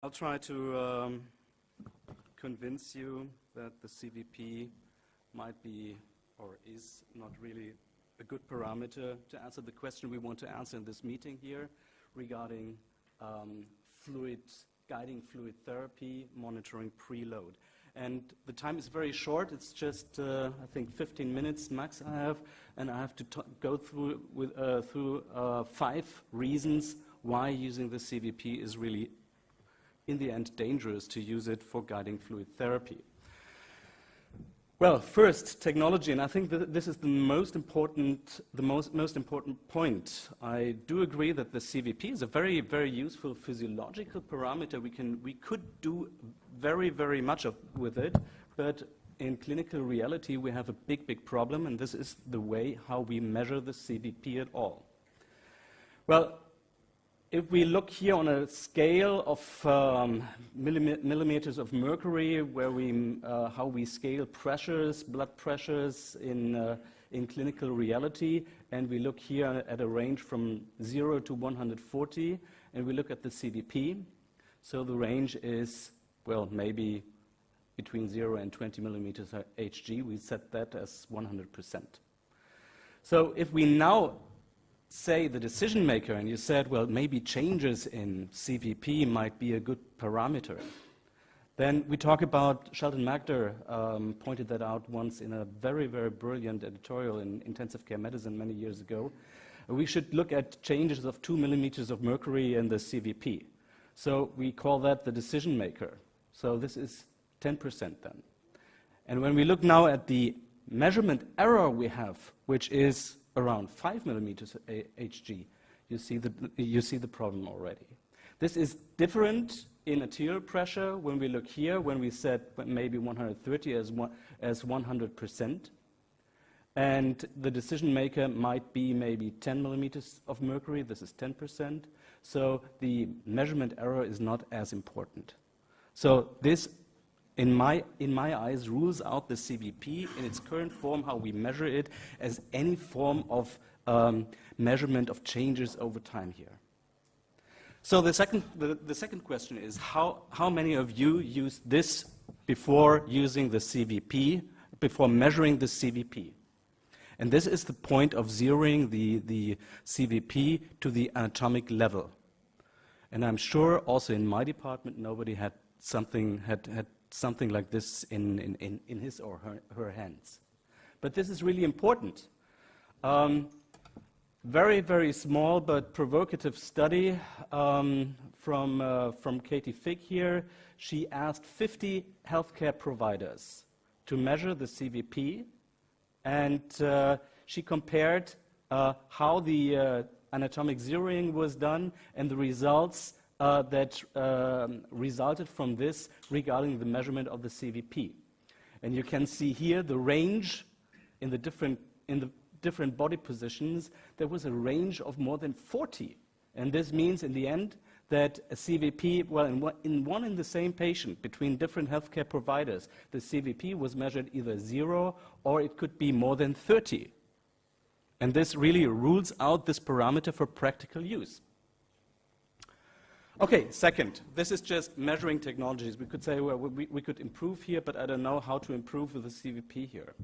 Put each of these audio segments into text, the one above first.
I'll try to convince you that the CVP might be or is not really a good parameter to answer the question we want to answer in this meeting here regarding guiding fluid therapy, monitoring preload. And the time is very short. It's just, I think, 15 minutes max I have, and I have to go through 5 reasons why using the CVP is really, in the end, dangerous to use it for guiding fluid therapy. Well, first, technology, and I think that this is the most important point. I do agree that the CVP is a very, very useful physiological parameter. We could do very, very much with it, but in clinical reality, we have a big, big problem, and this is the way how we measure the CVP at all. Well, if we look here on a scale of millimeters of mercury, where how we scale pressures, blood pressures in clinical reality, and we look here at a range from 0 to 140, and we look at the CVP, so the range is, well, maybe between 0 and 20 millimeters Hg. We set that as 100%. So if we now say the decision maker, and you said, well, maybe changes in CVP might be a good parameter, then we talk about, Sheldon Magder pointed that out once in a very, very brilliant editorial in Intensive Care Medicine many years ago. We should look at changes of 2 millimeters of mercury in the CVP. So we call that the decision maker. So this is 10% then. And when we look now at the measurement error we have, which is around 5 millimeters Hg, you see the problem already. This is different in arterial pressure when we look here, when we set maybe 130 as 100%. And the decision maker might be maybe 10 millimeters of mercury. This is 10%. So the measurement error is not as important. So this, in my eyes, rules out the CVP in its current form, how we measure it, as any form of measurement of changes over time here. So the second question is, how many of you used this before using the CVP, before measuring the CVP? And this is the point of zeroing the CVP to the anatomic level. And I'm sure also in my department nobody had something like this in his or her hands. But this is really important. Very, very small but provocative study from Katie Fick here. She asked 50 healthcare providers to measure the CVP, and she compared how the anatomic zeroing was done and the results that resulted from this regarding the measurement of the CVP. And you can see here the range in the different body positions. There was a range of more than 40. And this means in the end that a CVP, well, in one and the same patient between different healthcare providers, the CVP was measured either 0 or it could be more than 30. And this really rules out this parameter for practical use. Okay, second, this is just measuring technologies. We could say, well, we could improve here, but I don't know how to improve with the CVP here.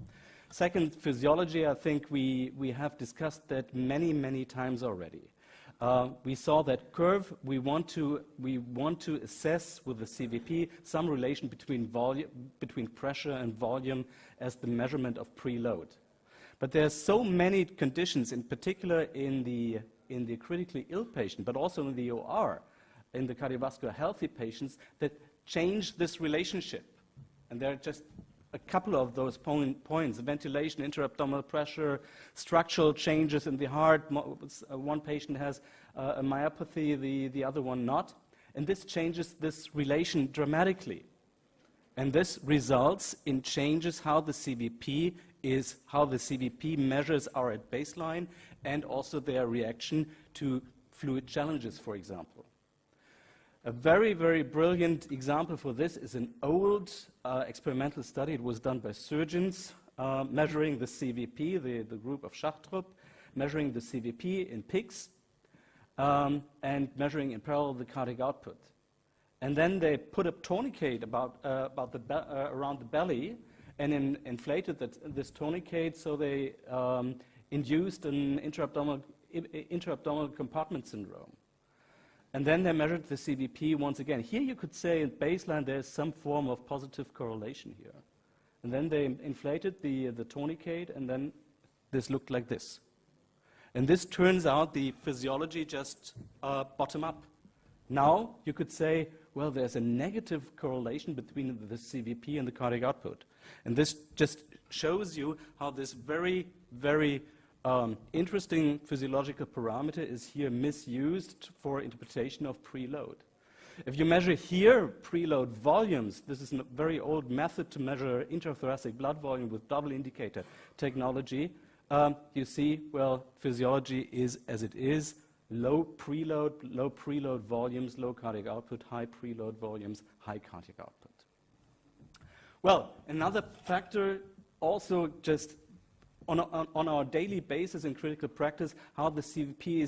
Second, physiology, I think we have discussed that many, many times already. We saw that curve. We want to assess with the CVP some relation between pressure and volume as the measurement of preload. But there are so many conditions, in particular in the critically ill patient, but also in the OR, in the cardiovascular healthy patients, that change this relationship. And there are just a couple of those points: ventilation, intra-abdominal pressure, structural changes in the heart. One patient has a myopathy, the other one not. And this changes this relation dramatically. And this results in changes how the CVP measures are at baseline, and also their reaction to fluid challenges, for example. A very, very brilliant example for this is an old experimental study. It was done by surgeons measuring the CVP, the group of Schachtrup, measuring the CVP in pigs and measuring in parallel the cardiac output. and then they put a tourniquet around the belly and inflated this tourniquet, so they induced an intra-abdominal compartment syndrome. And then they measured the CVP once again. Here you could say at baseline there's some form of positive correlation here. And then they inflated the tourniquet, and then this looked like this. And this turns out the physiology just bottom up. Now you could say, well, there's a negative correlation between the CVP and the cardiac output. And this just shows you how this very, very interesting physiological parameter is here misused for interpretation of preload. If you measure here preload volumes, this is a very old method to measure intrathoracic blood volume with double indicator technology. You see, well, physiology is as it is: low preload volumes, low cardiac output; high preload volumes, high cardiac output. Well, another factor also just on our daily basis in critical practice, how the CVP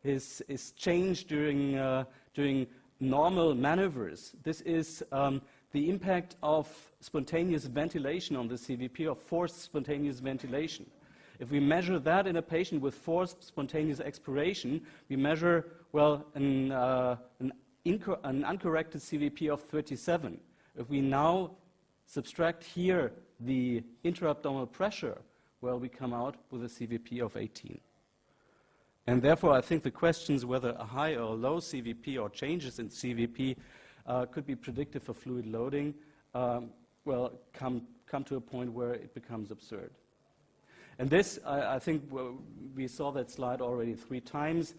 is changed during normal maneuvers. This is the impact of spontaneous ventilation on the CVP, or forced spontaneous ventilation. If we measure that in a patient with forced spontaneous expiration, we measure, well, an uncorrected CVP of 37. If we now subtract here the intra-abdominal pressure, well, we come out with a CVP of 18. And therefore, I think the questions whether a high or a low CVP or changes in CVP could be predictive for fluid loading, well, come to a point where it becomes absurd. And this, I think we saw that slide already 3 times.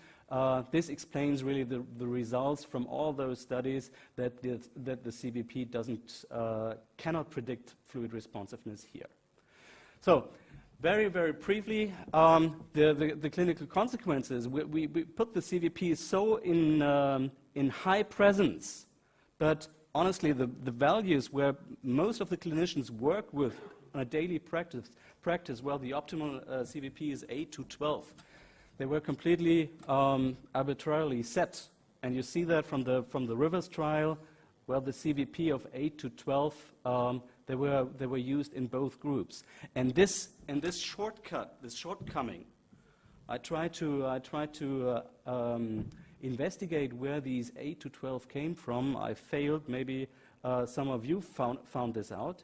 This explains really the results from all those studies that the CVP cannot predict fluid responsiveness here. So, very, very briefly, the clinical consequences. We put the CVP so in high presence, but honestly, the values where most of the clinicians work with on a daily practice, well, the optimal CVP is 8 to 12. They were completely arbitrarily set, and you see that from the Rivers trial. Well, the CVP of 8 to 12, they were used in both groups, and this shortcoming, I try to investigate where these 8 to 12 came from. I failed. Maybe some of you found this out,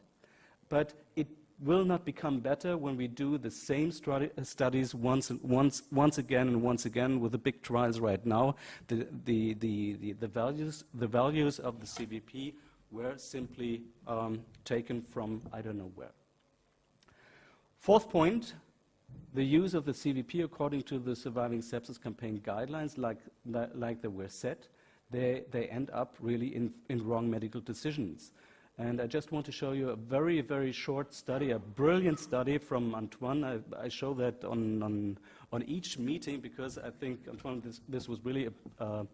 but it will not become better when we do the same studies once again with the big trials right now. The values of the CVP were simply taken from I don't know where. 4th point, the use of the CVP according to the Surviving Sepsis Campaign guidelines, like they were set, they end up really in wrong medical decisions. And I just want to show you a very, very short study, a brilliant study from Antoine. I show that on each meeting because I think, Antoine, this was really a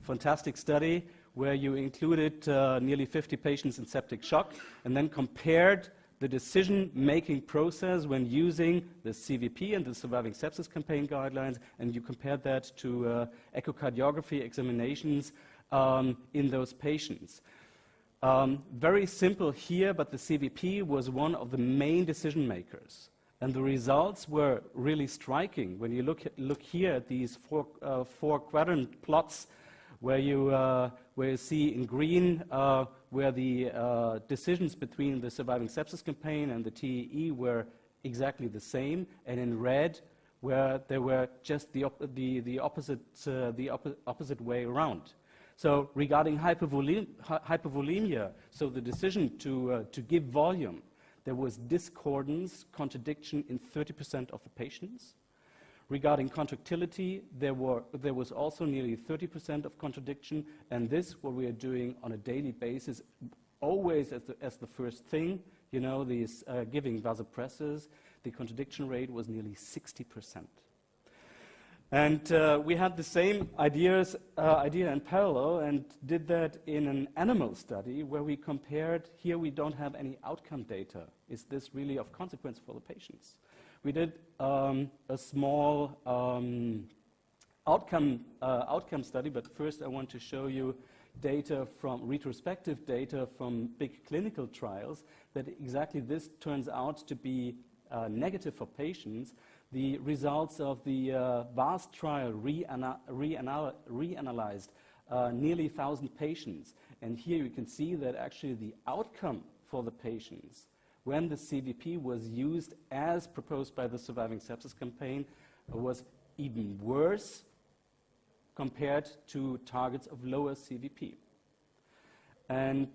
fantastic study where you included nearly 50 patients in septic shock and then compared the decision-making process when using the CVP and the Surviving Sepsis Campaign guidelines, and you compared that to echocardiography examinations in those patients. Very simple here, but the CVP was one of the main decision makers. And the results were really striking. When you look here at these four quadrant plots, where you see in green where the decisions between the Surviving Sepsis Campaign and the TEE were exactly the same, and in red where they were just the opposite way around. So regarding hypovolemia, so the decision to give volume, there was discordance, contradiction in 30% of the patients. Regarding contractility, there was also nearly 30% of contradiction, and this, what we are doing on a daily basis, always as the first thing, you know, these giving vasopressors, the contradiction rate was nearly 60%. And we had the same idea in parallel and did that in an animal study where we compared, here we don't have any outcome data. Is this really of consequence for the patients? We did a small outcome study, but first I want to show you data from retrospective data from big clinical trials that exactly this turns out to be negative for patients. The results of the VAST trial reanalyzed nearly 1,000 patients. And here you can see that actually the outcome for the patients when the CVP was used as proposed by the Surviving Sepsis Campaign was even worse compared to targets of lower CVP. And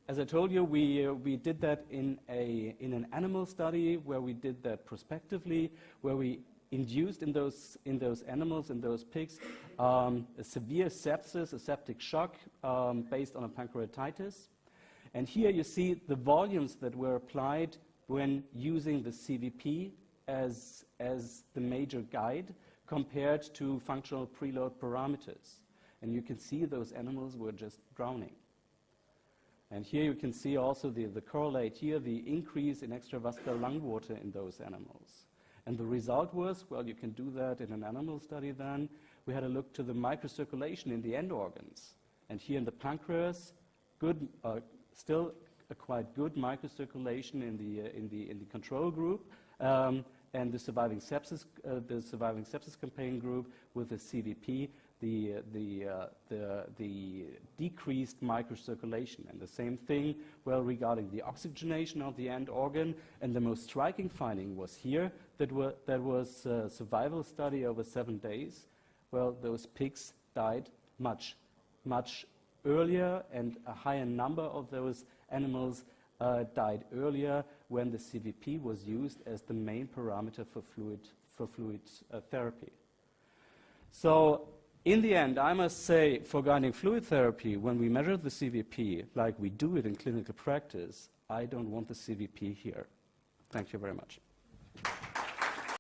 as I told you, we did that in an animal study where we did that prospectively, where we induced in those animals, in those pigs, a severe sepsis, a septic shock based on a pancreatitis. And here you see the volumes that were applied when using the CVP as the major guide compared to functional preload parameters. And you can see those animals were just drowning. And here you can see also the correlate here, the increase in extravascular lung water in those animals. And the result was, well, you can do that in an animal study then. We had a look to the microcirculation in the end organs. And here in the pancreas, good, still a quite good microcirculation in the control group, and the Surviving Sepsis Campaign group with the CVP, the decreased microcirculation. And the same thing, well, regarding the oxygenation of the end organ. And the most striking finding was here that was a survival study over 7 days. Well, those pigs died much earlier, and a higher number of those animals died earlier when the CVP was used as the main parameter for fluid therapy. So in the end, I must say, for guiding fluid therapy, when we measure the CVP like we do it in clinical practice, I don't want the CVP here. Thank you very much.